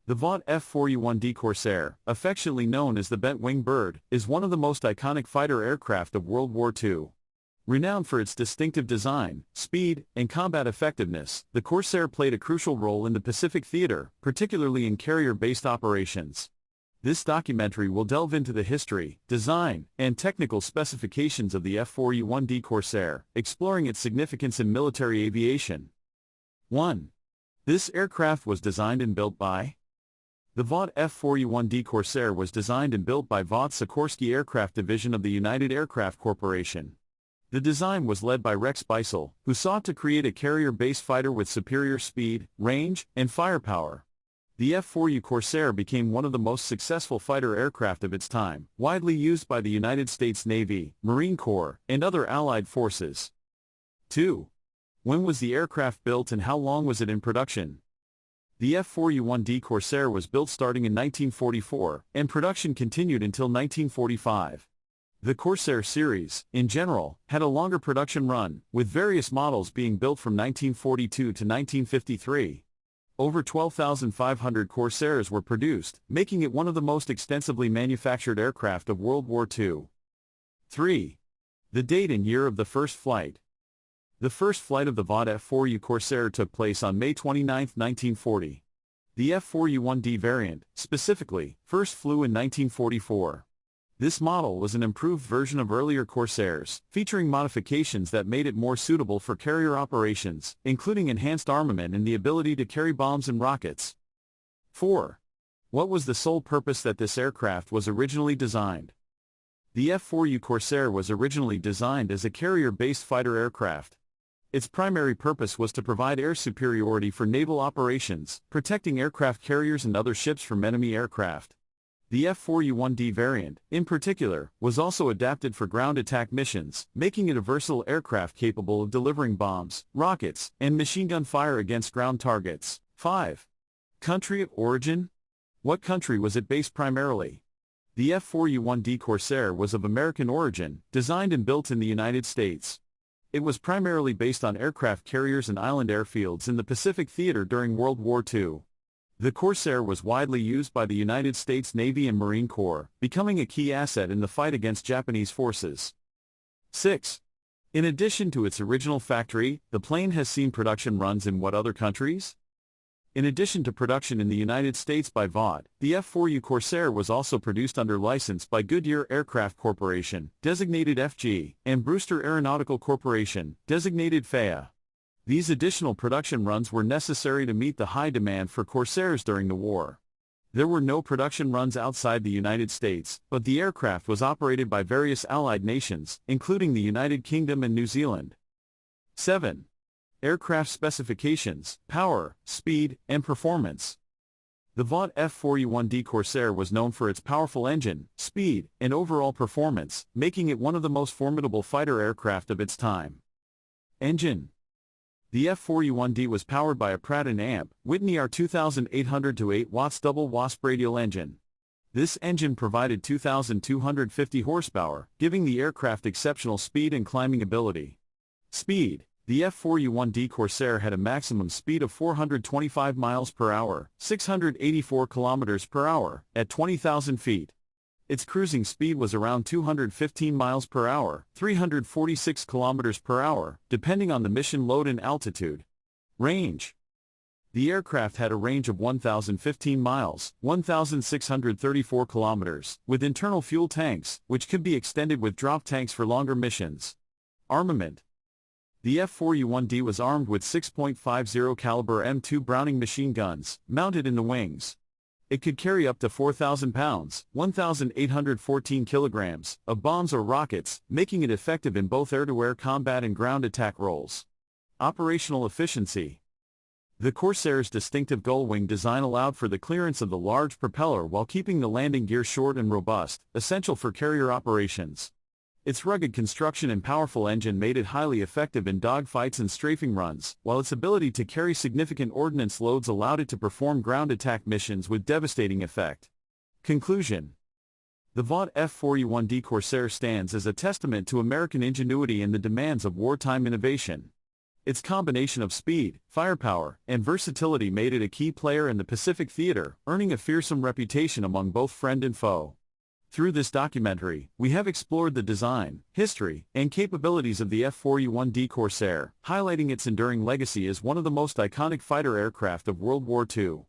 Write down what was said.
The Vought F4U-1D Corsair, affectionately known as the bent-wing bird, is one of the most iconic fighter aircraft of World War II. Renowned for its distinctive design, speed, and combat effectiveness, the Corsair played a crucial role in the Pacific theater, particularly in carrier-based operations. This documentary will delve into the history, design, and technical specifications of the F4U-1D Corsair, exploring its significance in military aviation. 1. This aircraft was designed and built by. The Vought F4U-1D Corsair was designed and built by Vought Sikorsky Aircraft Division of the United Aircraft Corporation. The design was led by Rex Beisel, who sought to create a carrier-based fighter with superior speed, range, and firepower. The F4U Corsair became one of the most successful fighter aircraft of its time, widely used by the United States Navy, Marine Corps, and other allied forces. 2. When was the aircraft built and how long was it in production? The F4U-1D Corsair was built starting in 1944, and production continued until 1945. The Corsair series, in general, had a longer production run, with various models being built from 1942 to 1953. Over 12,500 Corsairs were produced, making it one of the most extensively manufactured aircraft of World War II. 3. The date and year of the first flight. The first flight of the Vought F4U Corsair took place on May 29, 1940. The F4U-1D variant, specifically, first flew in 1944. This model was an improved version of earlier Corsairs, featuring modifications that made it more suitable for carrier operations, including enhanced armament and the ability to carry bombs and rockets. 4. What was the sole purpose that this aircraft was originally designed? The F4U Corsair was originally designed as a carrier-based fighter aircraft. Its primary purpose was to provide air superiority for naval operations, protecting aircraft carriers and other ships from enemy aircraft. The F4U-1D variant, in particular, was also adapted for ground attack missions, making it a versatile aircraft capable of delivering bombs, rockets, and machine gun fire against ground targets. 5. Country of origin? What country was it based primarily? The F4U-1D Corsair was of American origin, designed and built in the United States. It was primarily based on aircraft carriers and island airfields in the Pacific theater during World War II. The Corsair was widely used by the United States Navy and Marine Corps, becoming a key asset in the fight against Japanese forces. 6. In addition to its original factory, the plane has seen production runs in what other countries? In addition to production in the United States by Vought, the F4U Corsair was also produced under license by Goodyear Aircraft Corporation, designated FG, and Brewster Aeronautical Corporation, designated FAA. These additional production runs were necessary to meet the high demand for Corsairs during the war. There were no production runs outside the United States, but the aircraft was operated by various allied nations, including the United Kingdom and New Zealand. 7. Aircraft specifications, power, speed, and performance. The Vought F4U-1D Corsair was known for its powerful engine, speed, and overall performance, making it one of the most formidable fighter aircraft of its time. Engine. The F4U-1D was powered by a Pratt & Amp Whitney R2800-8 watts double WASP radial engine. This engine provided 2,250 horsepower, giving the aircraft exceptional speed and climbing ability. Speed. The F4U-1D Corsair had a maximum speed of 425 miles per hour, 684 kilometers per hour, at 20,000 feet. Its cruising speed was around 215 miles per hour, 346 kilometers per hour, depending on the mission load and altitude. Range. The aircraft had a range of 1,015 miles, 1,634 kilometers, with internal fuel tanks, which could be extended with drop tanks for longer missions. Armament. The F4U-1D was armed with 6.50 caliber M2 Browning machine guns, mounted in the wings. It could carry up to 4,000 pounds, 1,814 kilograms, of bombs or rockets, making it effective in both air-to-air combat and ground attack roles. Operational efficiency. The Corsair's distinctive gull-wing design allowed for the clearance of the large propeller while keeping the landing gear short and robust, essential for carrier operations. Its rugged construction and powerful engine made it highly effective in dogfights and strafing runs, while its ability to carry significant ordnance loads allowed it to perform ground attack missions with devastating effect. Conclusion. The Vought F4U-1D Corsair stands as a testament to American ingenuity and the demands of wartime innovation. Its combination of speed, firepower, and versatility made it a key player in the Pacific theater, earning a fearsome reputation among both friend and foe. Through this documentary, we have explored the design, history, and capabilities of the F4U-1D Corsair, highlighting its enduring legacy as one of the most iconic fighter aircraft of World War II.